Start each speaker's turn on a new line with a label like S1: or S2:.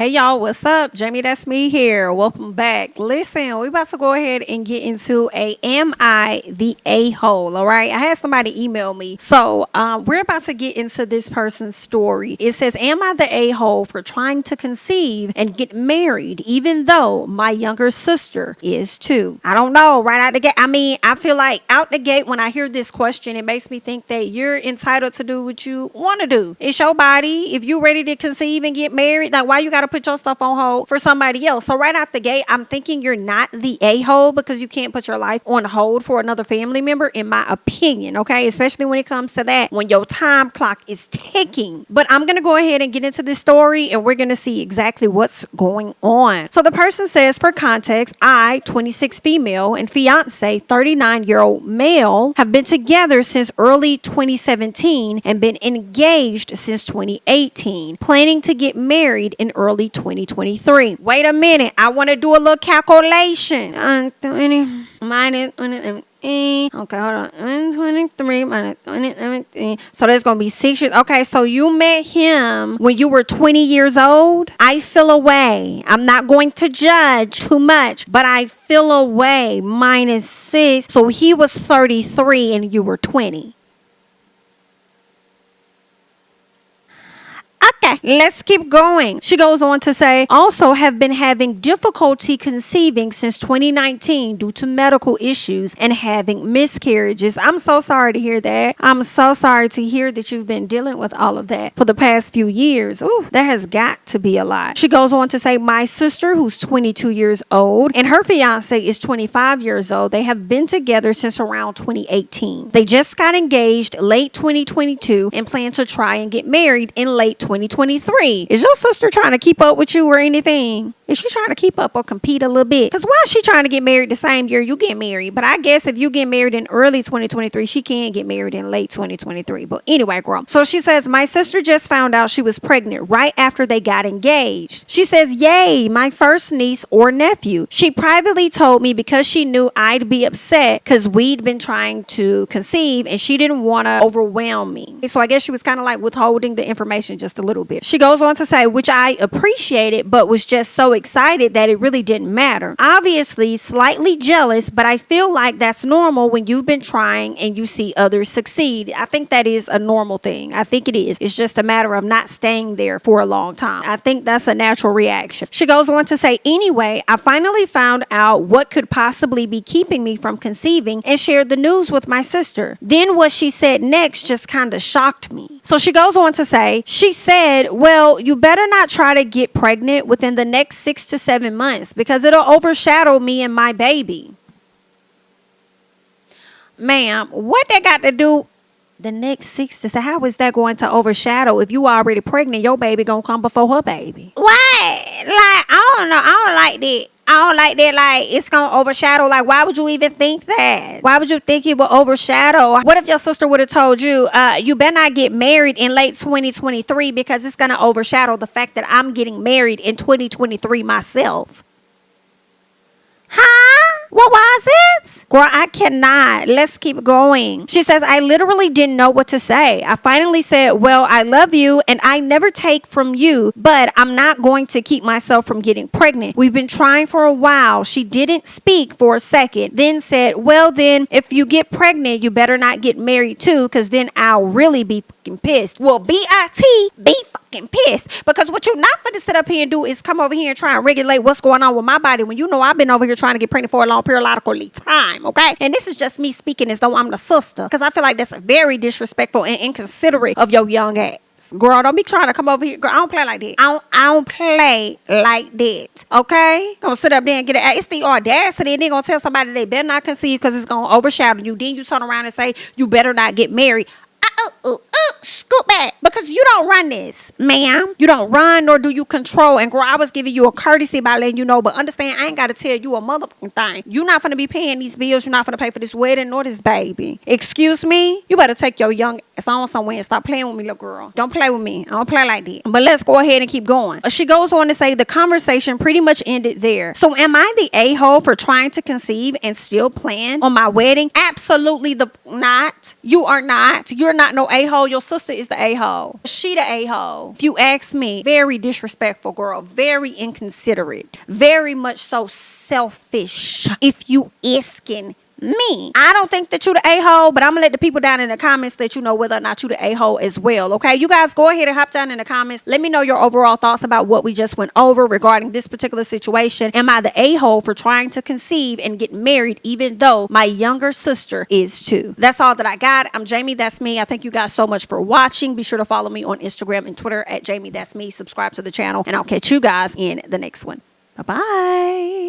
S1: Hey y'all, what's up? JamiThatsMe here. Welcome back. Listen, we're about to go ahead and get into Am I the A-hole? All right. I had somebody email me. So we're about to get into this person's story. It says, am I the A-hole for trying to conceive and get married, even though my younger sister is too? I don't know. Right out the gate. I mean, I feel like out the gate when I hear this question, it makes me think that you're entitled to do what you want to do. It's your body. If you're ready to conceive and get married, like why you got to put your stuff on hold for somebody else? So right out the gate, I'm thinking you're not the a-hole because you can't put your life on hold for another family member, in my opinion, okay? Especially when it comes to that, when your time clock is ticking. But I'm going to go ahead and get into this story and we're going to see exactly what's going on. So the person says, for context, I, 26 female, and fiance, 39-year-old male, have been together since early 2017 and been engaged since 2018, planning to get married in early 2023. Wait a minute. I want to do a little calculation. 20 minus okay, hold on. 23 minus 2017. So that's going to be 6 years. Okay, so you met him when you were 20 years old. I feel away. I'm not going to judge too much, but I feel away. Minus 6. So he was 33 and you were 20. Okay, let's keep going. She goes on to say, also have been having difficulty conceiving since 2019 due to medical issues and having miscarriages. I'm so sorry to hear that. I'm so sorry to hear that you've been dealing with all of that for the past few years. Ooh, that has got to be a lot. She goes on to say, my sister, who's 22 years old, and her fiance is 25 years old. They have been together since around 2018. They just got engaged late 2022 and plan to try and get married in late 2023. Is your sister trying to keep up with you or anything? Is she trying to keep up or compete a little bit? Because why is she trying to get married the same year you get married? But I guess if you get married in early 2023, she can get married in late 2023. But anyway, girl. So she says, my sister just found out she was pregnant right after they got engaged. She says, yay, my first niece or nephew. She privately told me because she knew I'd be upset because we'd been trying to conceive and she didn't want to overwhelm me. So I guess she was kind of like withholding the information just a little bit. She goes on to say, which I appreciated, but was just so excited that it really didn't matter. Obviously, slightly jealous, but I feel like that's normal when you've been trying and you see others succeed. I think that is a normal thing. I think it is. It's just a matter of not staying there for a long time. I think that's a natural reaction. She goes on to say, anyway, I finally found out what could possibly be keeping me from conceiving and shared the news with my sister. Then what she said next just kind of shocked me. So she goes on to say, she said, well, you better not try to get pregnant within the next 6 to 7 months because it'll overshadow me and my baby. Ma'am, what that got to do? The next 6 to 7, how is that going to overshadow? If you already pregnant, your baby gonna come before her baby. What? Like, I don't know. I don't like that. I don't like that. Like, it's gonna overshadow. Like, why would you even think that? Why would you think it would overshadow? What if your sister would have told you, you better not get married in late 2023 because it's gonna overshadow the fact that I'm getting married in 2023 myself? Huh? What was it? Girl, I cannot. Let's keep going. She says, I literally didn't know what to say. I finally said, well, I love you and I never take from you, but I'm not going to keep myself from getting pregnant. We've been trying for a while. She didn't speak for a second, then said, well, then if you get pregnant, you better not get married too, because then I'll really be fucking pissed. Well, B-I-T, be fucking pissed. Because what you're not going to sit up here and do is come over here and try and regulate what's going on with my body when you know I've been over here trying to get pregnant for a long periodically time, okay? And this is just me speaking as though I'm the sister, because I feel like that's very disrespectful and inconsiderate of your young ass. Girl, don't be trying to come over here. Girl, I don't play like that. I don't play like that, okay? Gonna sit up there and get it. It's the audacity. And they're gonna tell somebody they better not conceive because it's gonna overshadow you. Then you turn around and say you better not get married. Scoot back, because you don't run this, ma'am. You don't run, nor do you control. And girl, I was giving you a courtesy by letting you know, but understand, I ain't got to tell you a motherfucking thing. You're not going to be paying these bills. You're not going to pay for this wedding nor this baby. Excuse me? You better take your young ass on somewhere and stop playing with me, little girl. Don't play with me. I don't play like that. But let's go ahead and keep going. She goes on to say the conversation pretty much ended there. So am I the a-hole for trying to conceive and still plan on my wedding? Absolutely not. You are not. You're not no a-hole. Your sister is the a-hole. She the a-hole. If you ask me, very disrespectful girl, very inconsiderate, very much so selfish. If you asking me, I don't think that you the a-hole, but I'm gonna let the people down in the comments let you know whether or not you the a-hole as well. Okay, you guys go ahead and hop down in the comments. Let me know your overall thoughts about what we just went over regarding this particular situation. Am I the a-hole for trying to conceive and get married even though my younger sister is too? That's all that I got. I'm Jamie, that's me. I thank you guys so much for watching. Be sure to follow me on Instagram and Twitter at Jamie, that's me. Subscribe to the channel, and I'll catch you guys in the next one. Bye-bye.